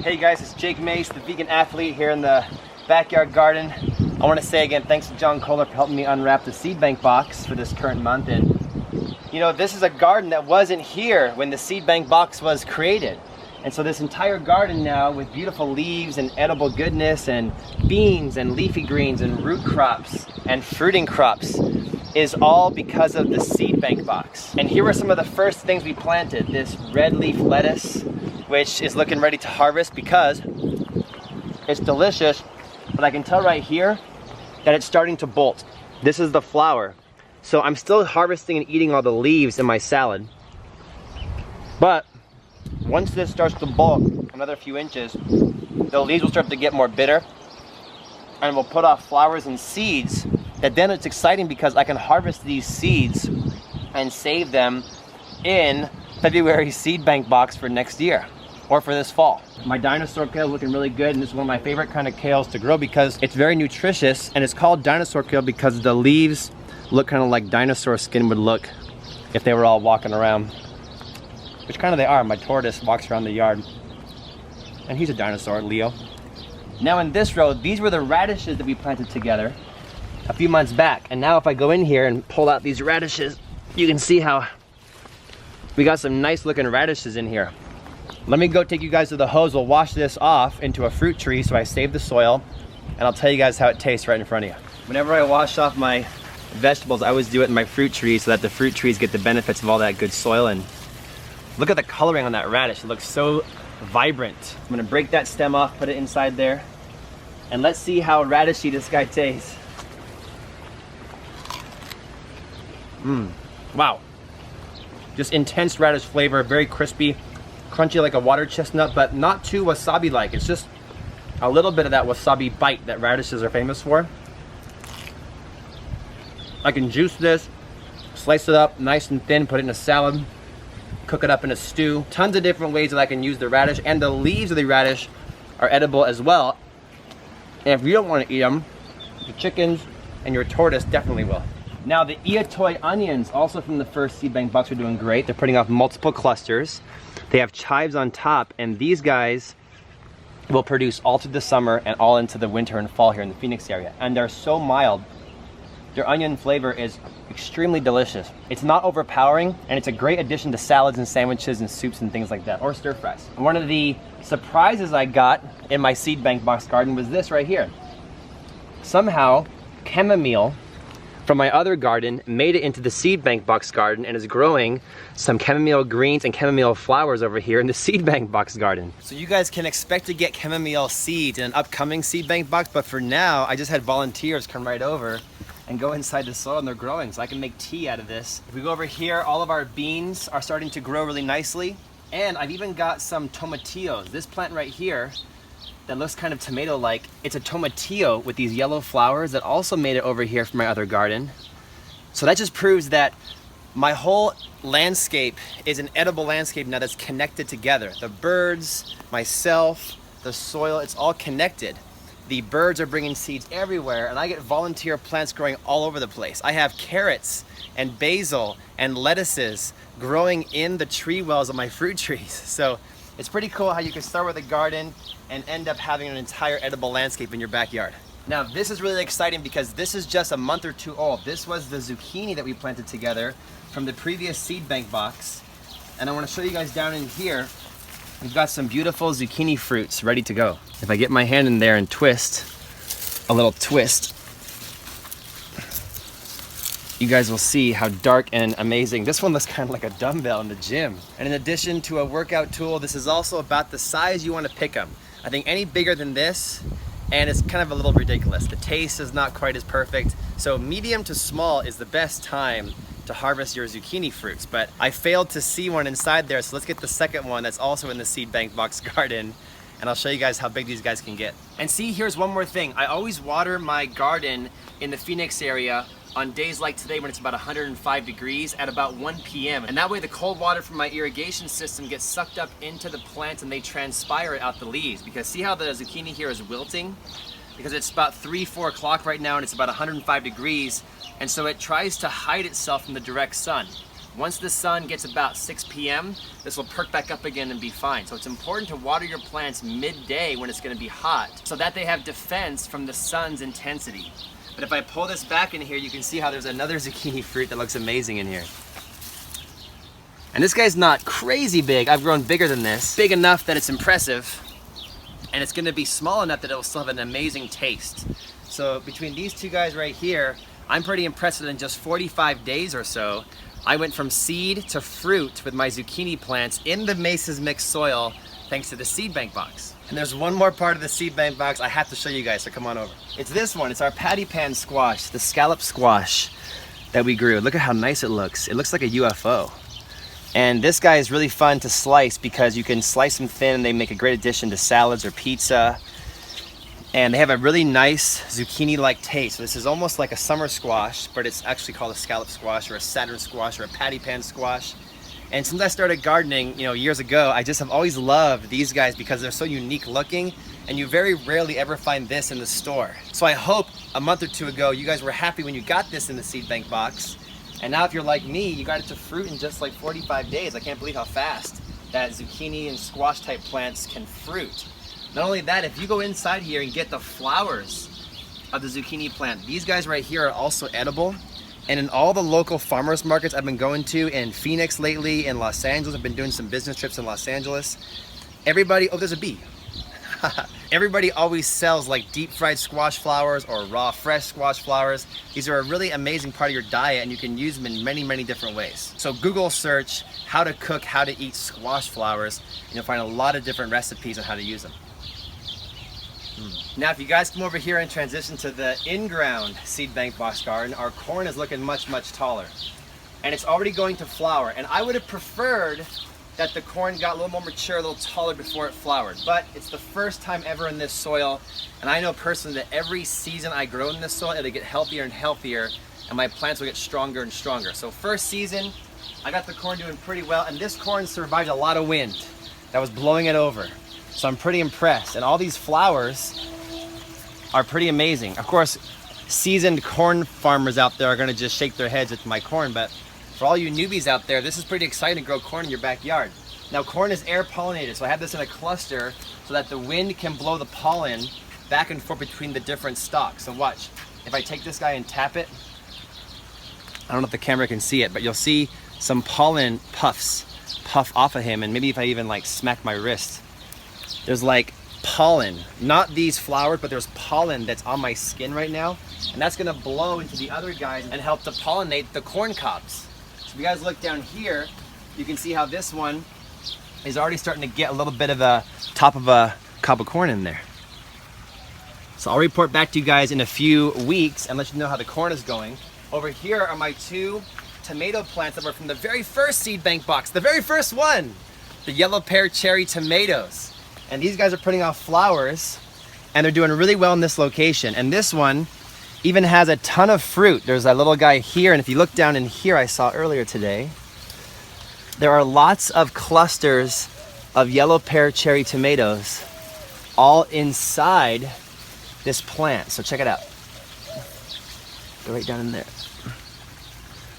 Hey guys, it's Jake Mace, the vegan athlete here in the backyard garden. I want to say again, thanks to John Kohler for helping me unwrap the seed bank box for this current month. And you know, this is a garden that wasn't here when the seed bank box was created. And so this entire garden now with beautiful leaves and edible goodness and beans and leafy greens and root crops and fruiting crops is all because of the seed bank box. And here were some of the first things we planted. This red leaf lettuce, which is looking ready to harvest because it's delicious, but I can tell right here that it's starting to bolt. This is the flower. So I'm still harvesting and eating all the leaves in my salad. But once this starts to bolt another few inches, the leaves will start to get more bitter and will put off flowers and seeds. And then it's exciting because I can harvest these seeds and save them in February seed bank box for next year or for this fall. My dinosaur kale is looking really good, and this is one of my favorite kind of kales to grow because it's very nutritious, and it's called dinosaur kale because the leaves look kind of like dinosaur skin would look if they were all walking around, which kind of they are. My tortoise walks around the yard and he's a dinosaur, Leo. Now in this row, these were the radishes that we planted together a few months back. And now if I go in here and pull out these radishes, you can see how we got some nice looking radishes in here. Let me go take you guys to the hose. We'll wash this off into a fruit tree so I save the soil, and I'll tell you guys how it tastes right in front of you. Whenever I wash off my vegetables, I always do it in my fruit tree so that the fruit trees get the benefits of all that good soil. And look at the coloring on that radish. It looks so vibrant. I'm gonna break that stem off, put it inside there, and let's see how radishy this guy tastes. Wow. Just intense radish flavor, very crispy, crunchy like a water chestnut, but not too wasabi-like. It's just a little bit of that wasabi bite that radishes are famous for. I can juice this, slice it up nice and thin, put it in a salad, cook it up in a stew. Tons of different ways that I can use the radish, and the leaves of the radish are edible as well. And if you don't want to eat them, the chickens and your tortoise definitely will. Now the Iatoi onions, also from the first seed bank box, are doing great. They're putting off multiple clusters. They have chives on top, and these guys will produce all through the summer and all into the winter and fall here in the Phoenix area. And they're so mild. Their onion flavor is extremely delicious. It's not overpowering, and it's a great addition to salads and sandwiches and soups and things like that, or stir fries. One of the surprises I got in my seed bank box garden was this right here. Somehow, chamomile from my other garden made it into the seed bank box garden and is growing some chamomile greens and chamomile flowers over here in the seed bank box garden. So you guys can expect to get chamomile seeds in an upcoming seed bank box, but for now, I just had volunteers come right over and go inside the soil, and they're growing, so I can make tea out of this. If we go over here, all of our beans are starting to grow really nicely, and I've even got some tomatillos. This plant right here that looks kind of tomato-like, it's a tomatillo with these yellow flowers that also made it over here from my other garden. So that just proves that my whole landscape is an edible landscape now that's connected together. The birds, myself, the soil, it's all connected. The birds are bringing seeds everywhere, and I get volunteer plants growing all over the place. I have carrots and basil and lettuces growing in the tree wells of my fruit trees. So it's pretty cool how you can start with a garden and end up having an entire edible landscape in your backyard. Now this is really exciting because this is just a month or two old. This was the zucchini that we planted together from the previous seed bank box. And I want to show you guys down in here, we've got some beautiful zucchini fruits ready to go. If I get my hand in there and twist, a little twist, you guys will see how dark and amazing. This one looks kind of like a dumbbell in the gym. And in addition to a workout tool, this is also about the size you want to pick them. I think any bigger than this, and it's kind of a little ridiculous. The taste is not quite as perfect. So medium to small is the best time to harvest your zucchini fruits, but I failed to see one inside there, so let's get the second one that's also in the seed bank box garden, and I'll show you guys how big these guys can get. And see, here's one more thing. I always water my garden in the Phoenix area on days like today when it's about 105 degrees at about 1 p.m. And that way the cold water from my irrigation system gets sucked up into the plant and they transpire it out the leaves. Because see how the zucchini here is wilting? Because it's about 3-4 o'clock right now and it's about 105 degrees. And so it tries to hide itself from the direct sun. Once the sun gets about 6 p.m., this will perk back up again and be fine. So it's important to water your plants midday when it's gonna be hot so that they have defense from the sun's intensity. But if I pull this back in here, you can see how there's another zucchini fruit that looks amazing in here. And this guy's not crazy big. I've grown bigger than this. Big enough that it's impressive. And it's gonna be small enough that it'll still have an amazing taste. So between these two guys right here, I'm pretty impressed that in just 45 days or so, I went from seed to fruit with my zucchini plants in the Mesa's mixed soil thanks to the seed bank box. And there's one more part of the seed bank box I have to show you guys, so come on over. It's this one, it's our patty pan squash, the scallop squash that we grew. Look at how nice it looks. It looks like a UFO. And this guy is really fun to slice because you can slice them thin and they make a great addition to salads or pizza. And they have a really nice zucchini-like taste. So this is almost like a summer squash, but it's actually called a scallop squash or a Saturn squash or a patty pan squash. And since I started gardening, years ago, I just have always loved these guys because they're so unique looking, and you very rarely ever find this in the store. So I hope a month or two ago, you guys were happy when you got this in the seed bank box. And now if you're like me, you got it to fruit in just like 45 days. I can't believe how fast that zucchini and squash type plants can fruit. Not only that, if you go inside here and get the flowers of the zucchini plant, these guys right here are also edible. And in all the local farmers markets I've been going to in Phoenix lately, in Los Angeles, I've been doing some business trips in Los Angeles. Everybody, oh, there's a bee. Everybody always sells like deep fried squash flowers or raw fresh squash flowers. These are a really amazing part of your diet and you can use them in many, many different ways. So Google search how to cook, how to eat squash flowers, and you'll find a lot of different recipes on how to use them. Now if you guys come over here and transition to the in-ground seed bank box garden, our corn is looking much, much taller. And it's already going to flower. And I would have preferred that the corn got a little more mature, a little taller before it flowered. But it's the first time ever in this soil. And I know personally that every season I grow in this soil, it'll get healthier and healthier and my plants will get stronger and stronger. So first season, I got the corn doing pretty well. And this corn survived a lot of wind that was blowing it over. So I'm pretty impressed. And all these flowers are pretty amazing. Of course, seasoned corn farmers out there are gonna just shake their heads at my corn, but for all you newbies out there, this is pretty exciting to grow corn in your backyard. Now corn is air pollinated, so I have this in a cluster so that the wind can blow the pollen back and forth between the different stalks. So watch, if I take this guy and tap it, I don't know if the camera can see it, but you'll see some pollen puff off of him, and maybe if I even like smack my wrist, there's like pollen, not these flowers, but there's pollen that's on my skin right now, and that's gonna blow into the other guys and help to pollinate the corn cobs. So if you guys look down here, you can see how this one is already starting to get a little bit of a top of a cob of corn in there. So I'll report back to you guys in a few weeks and let you know how the corn is going. Over here are my two tomato plants that were from the very first seed bank box, the very first one, the yellow pear cherry tomatoes. And these guys are putting off flowers and they're doing really well in this location. And this one even has a ton of fruit. There's a little guy here, and if you look down in here, I saw earlier today, there are lots of clusters of yellow pear cherry tomatoes all inside this plant. So check it out. Go right down in there.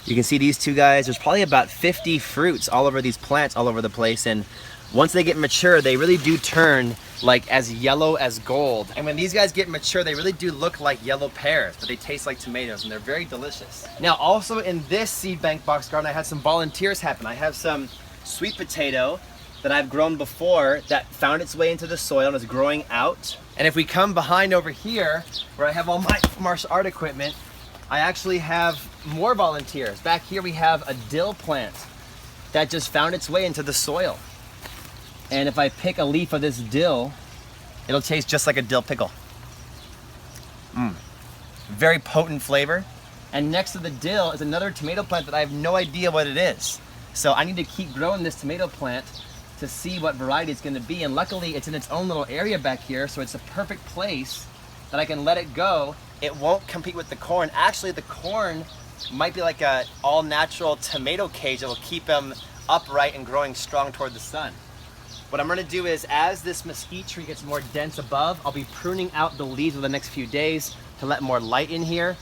You can see these two guys. There's probably about 50 fruits all over these plants all over the place, and once they get mature, they really do turn like as yellow as gold. And when these guys get mature, they really do look like yellow pears, but they taste like tomatoes and they're very delicious. Now, also in this seed bank box garden, I had some volunteers happen. I have some sweet potato that I've grown before that found its way into the soil and is growing out. And if we come behind over here, where I have all my martial art equipment, I actually have more volunteers. Back here we have a dill plant that just found its way into the soil. And if I pick a leaf of this dill, it'll taste just like a dill pickle. Very potent flavor. And next to the dill is another tomato plant that I have no idea what it is. So I need to keep growing this tomato plant to see what variety it's gonna be. And luckily it's in its own little area back here, so it's a perfect place that I can let it go. It won't compete with the corn. Actually, the corn might be like a all-natural tomato cage that will keep them upright and growing strong toward the sun. What I'm gonna do is, as this mesquite tree gets more dense above, I'll be pruning out the leaves over the next few days to let more light in here.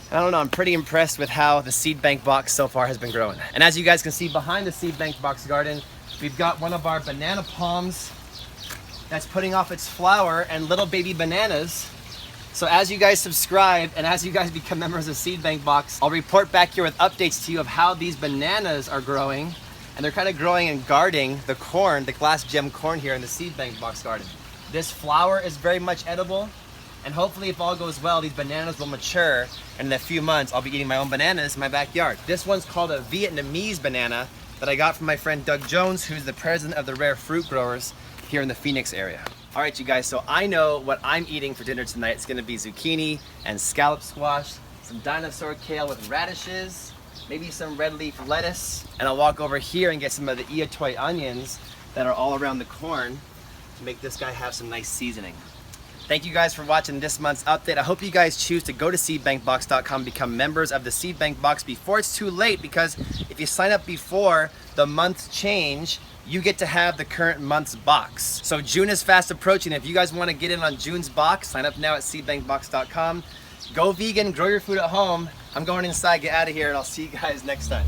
I don't know, I'm pretty impressed with how the seed bank box so far has been growing. And as you guys can see behind the seed bank box garden, we've got one of our banana palms that's putting off its flower and little baby bananas. So as you guys subscribe and as you guys become members of Seed Bank Box, I'll report back here with updates to you of how these bananas are growing. And they're kind of growing and guarding the corn, the glass gem corn here in the Seed Bank Box garden. This flower is very much edible. And hopefully if all goes well, these bananas will mature. And in a few months, I'll be eating my own bananas in my backyard. This one's called a Vietnamese banana that I got from my friend Doug Jones, who's the president of the Rare Fruit Growers here in the Phoenix area. All right, you guys, so I know what I'm eating for dinner tonight. It's gonna be zucchini and scallop squash, some dinosaur kale with radishes, maybe some red leaf lettuce, and I'll walk over here and get some of the Iatoy onions that are all around the corn to make this guy have some nice seasoning. Thank you guys for watching this month's update. I hope you guys choose to go to seedbankbox.com, become members of the Seed Bank Box before it's too late, because if you sign up before the months change, you get to have the current month's box. So June is fast approaching. If you guys want to get in on June's box, sign up now at seedbankbox.com. Go vegan, grow your food at home. I'm going inside, get out of here, and I'll see you guys next time.